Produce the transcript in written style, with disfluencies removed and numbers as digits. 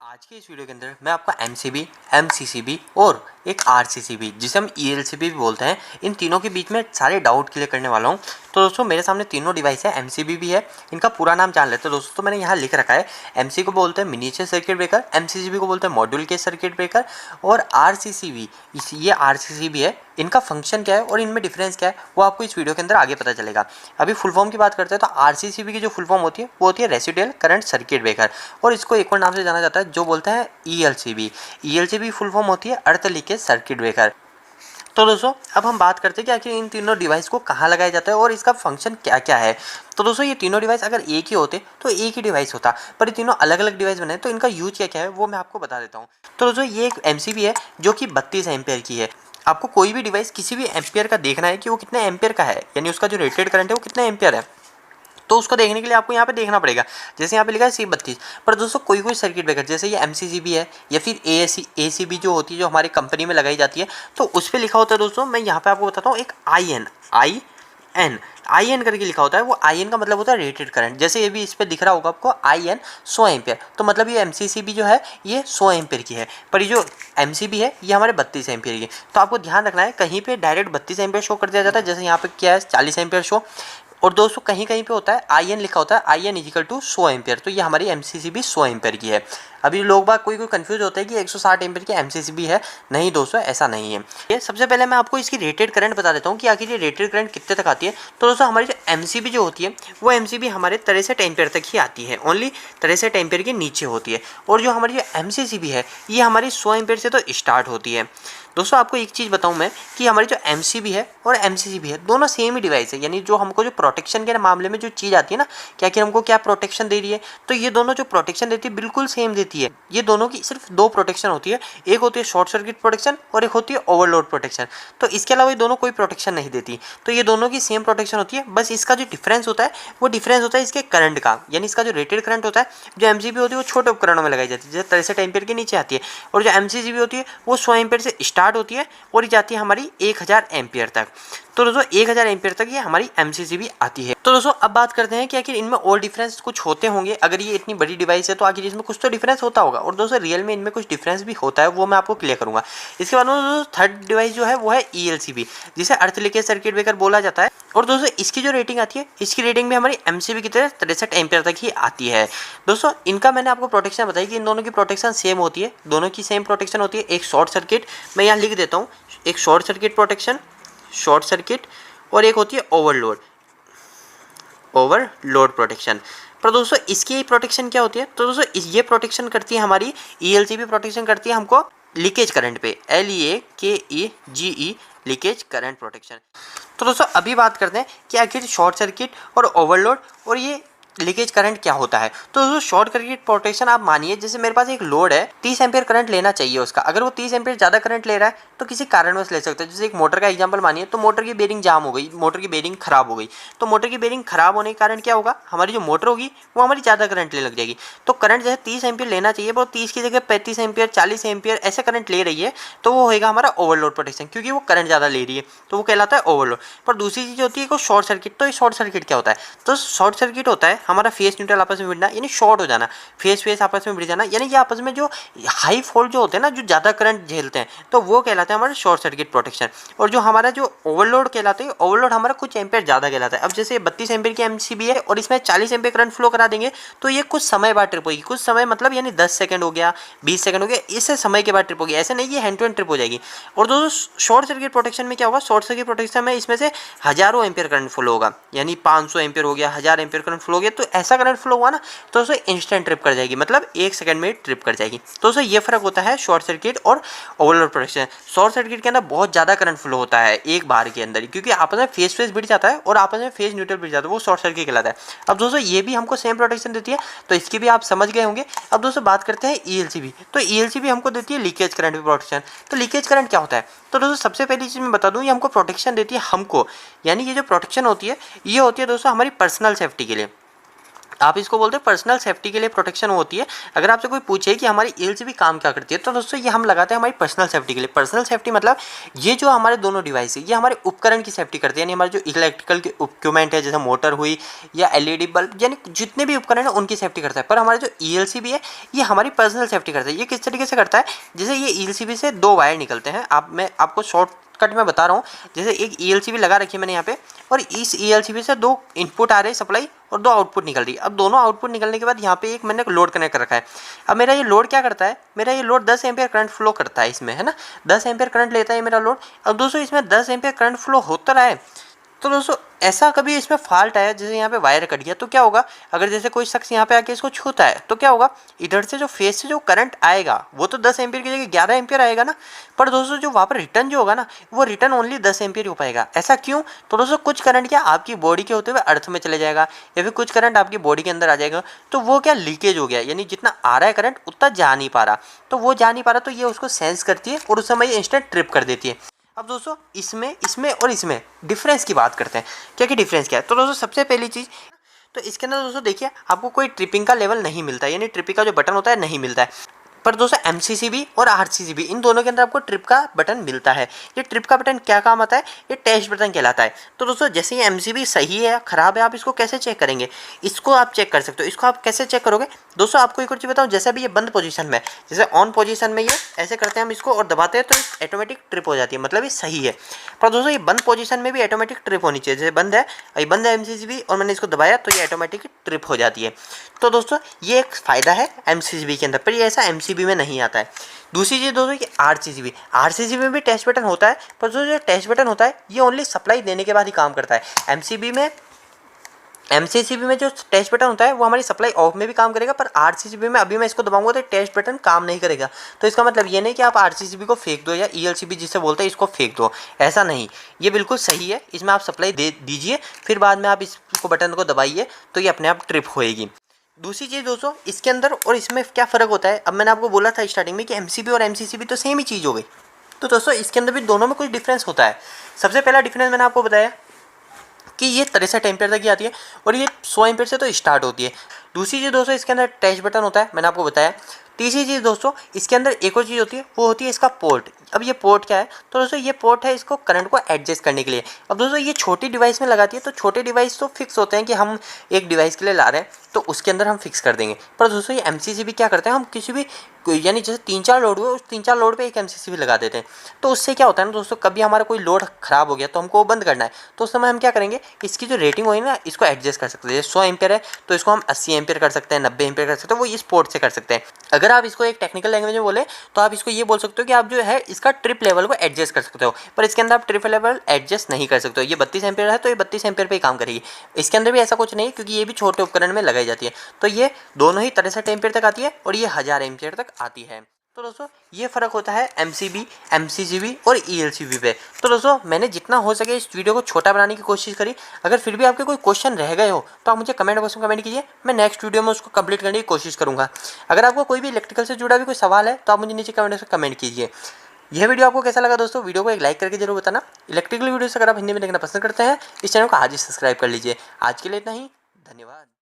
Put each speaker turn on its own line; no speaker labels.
आज के इस वीडियो के अंदर मैं आपको एमसीबी, एमसीसीबी और एक आरसीसीबी जिसे हम ईएलसीबी भी बोलते हैं, इन तीनों के बीच में सारे डाउट क्लियर करने वाला हूं। तो दोस्तों मेरे सामने तीनों डिवाइस है, एमसीबी भी है। इनका पूरा नाम जान लेते हैं दोस्तों। तो मैंने यहाँ लिख रखा है, एमसी को बोलते हैं मिनिएचर सर्किट ब्रेकर, एमसीसीबी को बोलते हैं मॉड्यूल के सर्किट ब्रेकर और आरसीसीबी ये आरसीसीबी है। इनका फंक्शन क्या है और इनमें डिफरेंस क्या है वो आपको इस वीडियो के अंदर आगे पता चलेगा। अभी फुल फॉर्म की बात करते हैं तो आरसीसीबी की जो फुल फॉर्म होती है वो होती है रेसिडुअल करंट सर्किट ब्रेकर, और इसको एक और नाम से जाना जाता है जो बोलते हैं ईएलसीबी। ईएलसीबी फुल फॉर्म होती है अर्थ लीकेज सर्किट ब्रेकर। तो दोस्तों अब हम बात करते हैं कि आखिर इन तीनों डिवाइस को कहाँ लगाया जाता है और इसका फंक्शन क्या क्या है। तो दोस्तों ये तीनों डिवाइस अगर एक ही होते तो एक ही डिवाइस होता, पर ये तीनों अलग अलग डिवाइस बने तो इनका यूज क्या क्या है वो मैं आपको बता देता हूँ। तो दोस्तों ये एक एमसीबी है जो कि 32 एम्पेयर की है। आपको कोई भी डिवाइस किसी भी एम्पियर का देखना है कि वो कितने एम्पियर का है, यानी उसका जो रेटेड करंट है वो कितने एम्पियर है, तो उसको देखने के लिए आपको यहाँ पे देखना पड़ेगा। जैसे यहाँ पे लिखा है C32। पर दोस्तों कोई कोई सर्किट ब्रेकर जैसे ये एमसीसीबी है या फिर एसीबी जो होती है जो हमारी कंपनी में लगाई जाती है, तो उस पर लिखा होता है दोस्तों, मैं यहाँ पे आपको बताता हूँ, एक आई एन करके लिखा होता है। वो आई एन का मतलब होता है रेटेड करंट। जैसे ये भी इस पर दिख रहा होगा आपको आई एन 100 एम्पियर, तो मतलब ये एमसीसीबी जो है ये 100 एम्पियर की है, पर ये जो एमसीबी है ये हमारे 32 एम्पियर की। तो आपको ध्यान रखना है, कहीं पे डायरेक्ट 32 एम्पियर शो कर दिया जाता है, जैसे यहाँ पे क्या है 40 एम्पियर शो, और दोस्तों कहीं कहीं पे होता है आई एन लिखा होता है, I N is equal to 100 ampere, तो ये हमारी एमसीसीबी 100 एम्पियर की है। अभी लोग बाग कोई कंफ्यूज होता है कि 160 एम्पियर की एमसीसीबी है। नहीं दोस्तों ऐसा नहीं है। ये सबसे पहले मैं आपको इसकी रेटेड करंट बता देता हूँ कि आखिर ये रेटेड करंट कितने तक आती है। तो दोस्तों हमारी जो एमसीबी जो होती है वो एमसीबी हमारे 63 एम्पियर तक ही आती है, ओनली 63 एम्पियर के नीचे होती है। और जो हमारी जो एमसीसीबी है ये हमारी 100 एम्पियर से तो स्टार्ट होती है। दोस्तों आपको एक चीज़ बताऊं मैं कि हमारी जो एमसीबी है और एमसीसीबी है दोनों सेम ही डिवाइस है, यानी जो हमको जो प्रोटेक्शन के मामले में जो चीज़ आती है ना, क्या कि हमको क्या प्रोटेक्शन दे रही है, तो ये दोनों जो प्रोटेक्शन देती है बिल्कुल सेम देती है। ये दोनों की सिर्फ दो प्रोटेक्शन होती है, एक होती है शॉर्ट सर्किट प्रोटेक्शन और एक होती है ओवरलोड प्रोटेक्शन। तो इसके अलावा ये दोनों कोई प्रोटेक्शन नहीं देती, तो ये दोनों की सेम प्रोटेक्शन होती है। बस इसका जो डिफरेंस होता है वो डिफरेंस होता है इसके करंट का, यानी इसका जो रेटेड करंट होता है, जो एमसीबी होती है वो छोटे उपकरणों में लगाई जाती है, जैसे 63 एम्पियर के नीचे आती है, और जो एमसीसीबी होती है वो 100 एम्पियर से स्टार्ट होती है और जाती है हमारी 1000 एम्पियर तक। तो दोस्तों 1000 एम्पियर तक ये हमारी एमसीसीबी आती है। तो दोस्तों अब बात करते हैं कि आखिर इनमें और डिफरेंस कुछ होते होंगे। अगर ये इतनी बड़ी डिवाइस है तो आखिर इसमें कुछ तो डिफरेंस होता होगा, और दोस्तों रियल में इनमें कुछ डिफरेंस भी होता है, वो मैं आपको क्लियर करूंगा। इसके बाद में दोस्तों थर्ड डिवाइस जो है वो है ईएलसीबी, जिसे अर्थ लीकेज सर्किट ब्रेकर बोला जाता है। और दोस्तों इसकी जो रेटिंग आती है, इसकी रेटिंग भी हमारी एमसीबी की तरह 63 एम्पियर तक ही आती है। दोस्तों इनका मैंने आपको प्रोटेक्शन बताई कि इन दोनों की प्रोटेक्शन सेम होती है, दोनों की सेम प्रोटेक्शन होती है। एक शॉर्ट सर्किट, मैं यहाँ लिख देता हूँ, एक short circuit protection, short circuit, और एक होती है ओवरलोड प्रोटेक्शन। पर दोस्तों इसकी प्रोटेक्शन क्या होती है, तो दोस्तों ये प्रोटेक्शन करती है हमारी ईएलसीबी प्रोटेक्शन करती है हमको लीकेज करंट पे, LEAKEGE लीकेज करंट प्रोटेक्शन। तो दोस्तों अभी बात करते हैं कि आखिर शॉर्ट सर्किट और ओवरलोड और ये लीकेज करंट क्या होता है। तो दोस्तों शॉर्ट सर्किट प्रोटेक्शन, आप मानिए जैसे मेरे पास एक लोड है, 30 एम्पियर करंट लेना चाहिए उसका, अगर वो 30 एम्पियर ज़्यादा करंट ले रहा है तो किसी कारणवश ले सकता है। जैसे एक मोटर का एग्जांपल मानिए, तो मोटर की बेरिंग जाम हो गई, मोटर की बेरिंग खराब हो गई, तो मोटर की बेरिंग खराब होने के कारण क्या होगा, हमारी जो मोटर होगी वो हमारी ज़्यादा करंट ले लग जाएगी। तो करंट जैसे 30 एम्पियर लेना चाहिए वो 30 की जगह 35 एम्पियर 40 एम्पियर ऐसे करंट ले रही है, तो वो होगा हमारा ओवरलोड प्रोटेक्शन, क्योंकि वो करंट ज़्यादा ले रही है, तो वो कहलाता है ओवरलोड। पर दूसरी चीज़ होती है शॉर्ट सर्किट। तो ये शॉर्ट सर्किट क्या होता है, तो शॉर्ट सर्किट होता है हमारा फेस न्यूट्रल आपस में भिड़ना, यानी शॉर्ट हो जाना, फेस आपस में भिड़ जाना, यानी कि आपस में जो हाई फॉल्ट जो होते हैं ना, जो ज़्यादा करंट झेलते हैं, तो वो कहलाते हैं हमारे शॉर्ट सर्किट प्रोटेक्शन। और जो हमारा जो ओवरलोड कहलाते हैं, ओवरलोड हमारा कुछ एम्पियर ज़्यादा कहलाता है। अब जैसे 32 एम्पियर की एमसीबी है और इसमें 40 एम्पियर करंट फ्लो करा देंगे, तो ये कुछ समय बाद ट्रिप होगी, कुछ समय मतलब यानी 10 सेकंड हो गया, 20 सेकंड हो गया, इससे समय के बाद ट्रिप होगी, ऐसे नहीं ये हैंड टू हैंड ट्रिप हो जाएगी। और दोस्तों शॉर्ट सर्किट प्रोटेक्शन में क्या होगा, शॉर्ट सर्किट प्रोटेक्शन में इसमें से हजारों एम्पियर करंट फ्लो होगा, यानी 500 एम्पियर हो गया, 1000 एम्पियर करंट फ्लो हो गया, तो ऐसा करंट फ्लो हुआ ना तो उसे इंस्टेंट ट्रिप कर जाएगी, मतलब 1 सेकंड में ट्रिप कर जाएगी। तो उसे ये फर्क होता है शॉर्ट सर्किट और ओवरलोड प्रोटेक्शन। शॉर्ट सर्किट के अंदर बहुत ज़्यादा करंट फ्लो होता है एक बार के अंदर, क्योंकि आपस में फेस भिड़ जाता है और आपस में फेस न्यूट्रल भिड़ जाता है, वो शॉर्ट सर्किट कहलाता है। अब दोस्तों ये भी हमको सेम प्रोटेक्शन देती है, तो इसकी भी आप समझ गए होंगे। अब दोस्तों बात करते हैं ईएलसीबी। तो ईएलसीबी हमको देती है लीकेज करंट प्रोटेक्शन। तो लीकेज करंट क्या होता है, तो दोस्तों सबसे पहली चीज़ मैं बता दूँ, ये हमको प्रोटेक्शन देती है हमको, यानी ये जो प्रोटेक्शन होती है ये होती है दोस्तों हमारी पर्सनल सेफ्टी के लिए। आप इसको बोलते हैं पर्सनल सेफ्टी के लिए प्रोटेक्शन होती है। अगर आपसे कोई पूछे कि हमारी ईएलसीबी काम क्या करती है, तो दोस्तों ये हम लगाते हैं हमारी पर्सनल सेफ्टी के लिए। पर्सनल सेफ्टी मतलब ये जो हमारे दोनों डिवाइस है ये हमारे उपकरण की सेफ्टी करती है, यानी हमारे जो इलेक्ट्रिकल के इक्विपमेंट है जैसे मोटर हुई या एलईडी बल्ब, यानी जितने भी उपकरण है उनकी सेफ्टी करता है। पर हमारे जो ईएलसीबी है ये हमारी पर्सनल सेफ्टी करता है। ये किस तरीके से करता है, जैसे ये ईएलसीबी से दो वायर निकलते हैं, मैं आपको शॉर्ट कट में बता रहा हूँ। जैसे एक ईएलसीबी लगा रखी है मैंने यहाँ पे, और इस ईएलसीबी से दो इनपुट आ रहे हैं सप्लाई और दो आउटपुट निकल रही है। अब दोनों आउटपुट निकलने के बाद यहाँ पे एक मैंने लोड कनेक्ट कर रखा है। अब मेरा ये लोड क्या करता है, मेरा ये लोड 10 एम्पियर करंट फ्लो करता है इसमें, है ना, 10 एम्पियर करंट लेता है मेरा लोड। अब दोस्तों इसमें 10 एम्पियर करंट फ्लो होता रहा है, तो दोस्तों ऐसा कभी इसमें फॉल्ट आया, जैसे यहाँ पे वायर कट गया, तो क्या होगा, अगर जैसे कोई शख्स यहाँ पे आके इसको छूता है तो क्या होगा, इधर से जो फेस से जो करंट आएगा वो तो 10 एम्पियर की जगह 11 एम्पियर आएगा ना। पर दोस्तों जो वहाँ पर रिटर्न जो होगा ना, वो रिटर्न ओनली 10 एम्पियर हो पाएगा। ऐसा क्यों, तो दोस्तों कुछ करंट क्या आपकी बॉडी के होते हुए अर्थ में चले जाएगा, या फिर कुछ करंट आपकी बॉडी के अंदर आ जाएगा, तो वो क्या लीकेज हो गया, यानी जितना आ रहा है करंट उतना जा नहीं पा रहा, तो वो जा नहीं पा रहा, तो ये उसको सेंस करती है और उस समय ये इंस्टेंट ट्रिप कर देती है। अब दोस्तों इसमें और इसमें डिफरेंस की बात करते हैं, क्या डिफरेंस क्या है। तो दोस्तों सबसे पहली चीज़, तो इसके अंदर दोस्तों देखिए आपको कोई ट्रिपिंग का लेवल नहीं मिलता है, यानी ट्रिपिंग का जो बटन होता है नहीं मिलता है। पर दोस्तों एमसीसीबी और आरसीसीबी इन दोनों के अंदर आपको ट्रिप का बटन मिलता है। ये ट्रिप का बटन क्या काम आता है, ये टेस्ट बटन कहलाता है। तो दोस्तों जैसे ये एमसीबी सही है या खराब है, आप इसको कैसे चेक करेंगे, इसको आप चेक कर सकते हो। इसको आप कैसे चेक करोगे, दोस्तों आपको एक और चीज़ बताऊँ, जैसे अभी ये बंद पोजीशन में, जैसे ऑन पोजीशन में ये ऐसे करते हैं हम इसको और दबाते हैं तो ऑटोमेटिक ट्रिप हो जाती है, मतलब ये सही है। पर दोस्तों ये बंद पोजीशन में भी ऑटोमेटिक ट्रिप होनी चाहिए, जैसे बंद है, ये बंद है एमसीसीबी और मैंने इसको दबाया तो ये ऑटोमेटिक ट्रिप हो जाती है। तो दोस्तों ये एक फ़ायदा है एमसीसीबी के अंदर, पर ये ऐसा एमसीबी में नहीं आता है। दूसरी चीज़ दोस्तों कि आरसीसीबी में भी टेस्ट बटन होता है, पर जो टेस्ट बटन होता है ये ओनली सप्लाई देने के बाद ही काम करता है। एमसीसीबी में जो टेस्ट बटन होता है वो हमारी सप्लाई ऑफ में भी काम करेगा, पर आरसीसीबी में अभी मैं इसको दबाऊंगा तो टेस्ट बटन काम नहीं करेगा। तो इसका मतलब ये नहीं कि आप आरसीसीबी को फेंक दो या ईएलसीबी जिसे बोलते हैं इसको फेंक दो, ऐसा नहीं, ये बिल्कुल सही है। इसमें आप सप्लाई दे दीजिए, फिर बाद में आप इसको बटन को दबाइए तो ये अपने आप ट्रिप होएगी। दूसरी चीज़ दोस्तों इसके अंदर और इसमें क्या फ़र्क होता है, अब मैंने आपको बोला था स्टार्टिंग में कि एमसीबी और एमसीसीबी तो सेम ही चीज़ हो गई। तो दोस्तों इसके अंदर भी दोनों में कुछ डिफरेंस होता है। सबसे पहला डिफरेंस मैंने आपको बताया कि ये 63 एम्पियर तक की आती है और ये 100 एम्पियर से तो स्टार्ट होती है। दूसरी चीज़ दोस्तों इसके अंदर टच बटन होता है, मैंने आपको बताया। तीसरी चीज़ दोस्तों इसके अंदर एक और चीज़ होती है, वो होती है इसका पोर्ट। अब ये पोर्ट क्या है, तो दोस्तों ये पोर्ट है इसको करंट को एडजस्ट करने के लिए। अब दोस्तों ये छोटी डिवाइस में लगाती है, तो छोटे डिवाइस तो फिक्स होते हैं कि हम एक डिवाइस के लिए ला रहे हैं तो उसके अंदर हम फिक्स कर देंगे। पर दोस्तों ये एमसीसीबी क्या करते हैं, हम किसी भी यानी जैसे 3-4 लोड हुए उस 3-4 लोड पे एक एमसीसीबी लगा देते हैं। तो उससे क्या होता है ना दोस्तों, कभी हमारा कोई लोड खराब हो गया तो हमको वो बंद करना है, तो उस समय हम क्या करेंगे, इसकी जो रेटिंग होगी ना इसको एडजस्ट कर सकते हैं। जैसे 100 एम्पियर है तो इसको हम 80 एम्पियर कर सकते हैं, 90 एम्पियर कर सकते हैं, वो इस पोर्ट से कर सकते हैं। अगर आप इसको एक टेक्निकल लैंग्वेज में बोले तो आप इसको ये बोल सकते हो कि आप जो है इसका ट्रिप लेवल को एडजस्ट कर सकते हो, पर इसके अंदर आप ट्रिप लेवल एडजस्ट नहीं कर सकते हो। ये 32 एम्पियर है तो ये 32 एम्पियर पे ही काम करेगी। इसके अंदर भी ऐसा कुछ नहीं, क्योंकि ये भी छोटे उपकरण में लगाई जाती है। तो ये दोनों ही 63 एम्पियर तक आती है और ये 1000 एम्पियर तक आती है। तो दोस्तों ये फ़र्क होता है एमसीबी, एमसीसीबी और ईएलसीबी पे। तो दोस्तों मैंने जितना हो सके इस वीडियो को छोटा बनाने की कोशिश करी। अगर फिर भी आपके कोई क्वेश्चन रह गए हो तो आप मुझे कमेंट बॉक्स में कमेंट कीजिए, मैं नेक्स्ट वीडियो में उसको कंप्लीट करने की कोशिश करूँगा। अगर आपको कोई भी इलेक्ट्रिकल से जुड़ा भी कोई सवाल है तो आप मुझे नीचे कमेंट बॉक्स में कमेंट कीजिए। यह वीडियो आपको कैसा लगा दोस्तों, वीडियो को एक लाइक करके जरूर बताना। इलेक्ट्रिकल वीडियोस अगर आप हिंदी में देखना पसंद करते हैं इस चैनल को आज ही सब्सक्राइब कर लीजिए। आज के लिए इतना ही, धन्यवाद।